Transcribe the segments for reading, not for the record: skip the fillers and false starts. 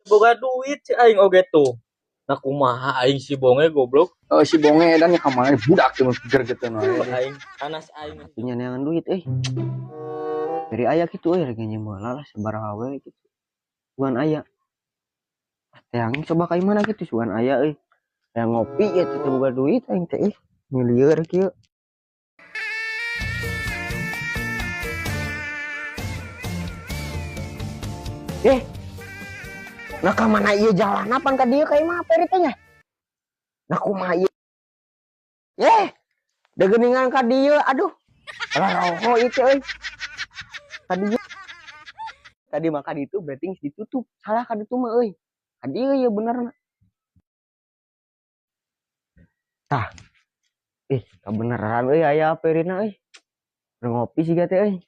boga duit si aing oge tuh. Nah kumaha aing si bonge goblok. Si bonge dan ya kamana budak teh pikir gitu no. Aing anas aing Punya neangan duit dari aya kitu lagi nyemela lah sabaraha we gitu. Sugan aya. Yang coba ka mana gitu sugan aya yang ngopi ya teh boga duit aing teh milieur kieu. Nah ka mana ieu jalan pan ka dieu ka imah peri teh nya. Nah kumaha ieu? Da geuningan ka dieu aduh. Raroho ieu teh euy. Ka dieu. Tadi makan itu berarti ditutup. Salah ka ditu mah euy. Ka dieu ya benerna. Tah. Kebeneran euy aya perina euy. Ngopi siga teh euy.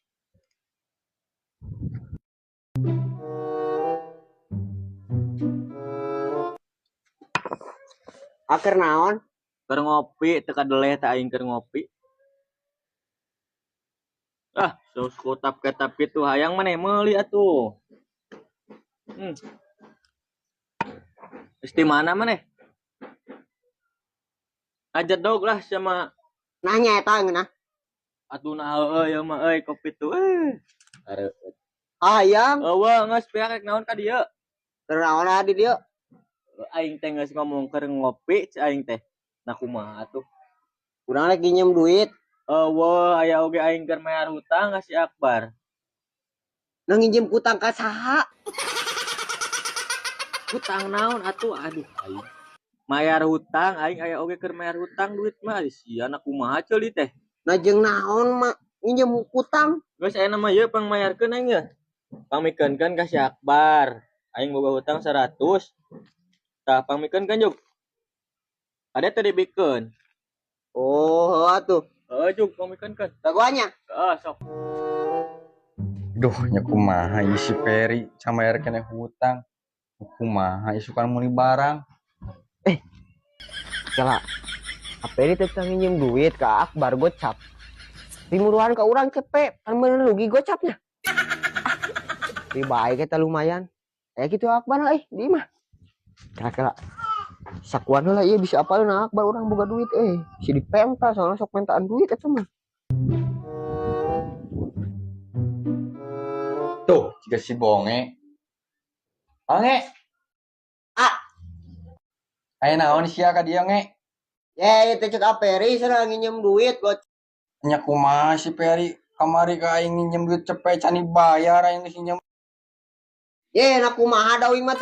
Aker naon? keur ngopi teu kadeleh teh aing keur ngopi. Saus kotap ketap gitu hayang maneh meuli atuh. Isti mana maneh? Ajedog lah sama Nanya eta ngeunah. atuh nah heueuy mah euy kopi tuh. Areueut. Hayang. Eueuh geus piarek naon ka dieu? Keur naon di dieu? Aing teh geus ngomong keur ngopi ci aing teh. Nah kumaha atuh? Urang lagi nyem duit. Eueuh aya oge aing keur mayar hutang ka si Akbar. Nah nginjem utang ka saha? Hutang naon atuh? Aduh aing. Mayar hutang aing aya oge keur mayar hutang duit mah sia anak kumaha ceuli teh. Nah jeung naon mah nginjem utang? Geus aya mah ieu pangmayarkeun aing ya. Pamikeunkeun ka si Akbar. Aing boga hutang 100. Tah pamikeunkeun juk. Ade teh dibikeun. Oh, atuh. Heeh juk pamikeunkeun. Dagoanya. Sok. Duh, nya kumaha ieu si Peri samayar keneh hutang. Kumaha isukan muni barang. Kala. Peri teh nginjem duit ka Akbar gocap. Timuruhan ka urang cepet, kan bener rugi gocapnya. Di baik eta lumayan. Kayak gitu Akbar di mah. Kala sakuan heula ieu bisa apalna Akbar urang boga duit si dipenta soalnya sok pentaan duit eta mah. Tuh, jika si bonge. Bonge. Aya naon sia ka dieu nge? Itu cek Peri sana nginjem duit buat. Nya kumaha si Peri kamari ka aing nginjem duit cepet can dibayar aing geus nginjem. Nah kumaha da uing mah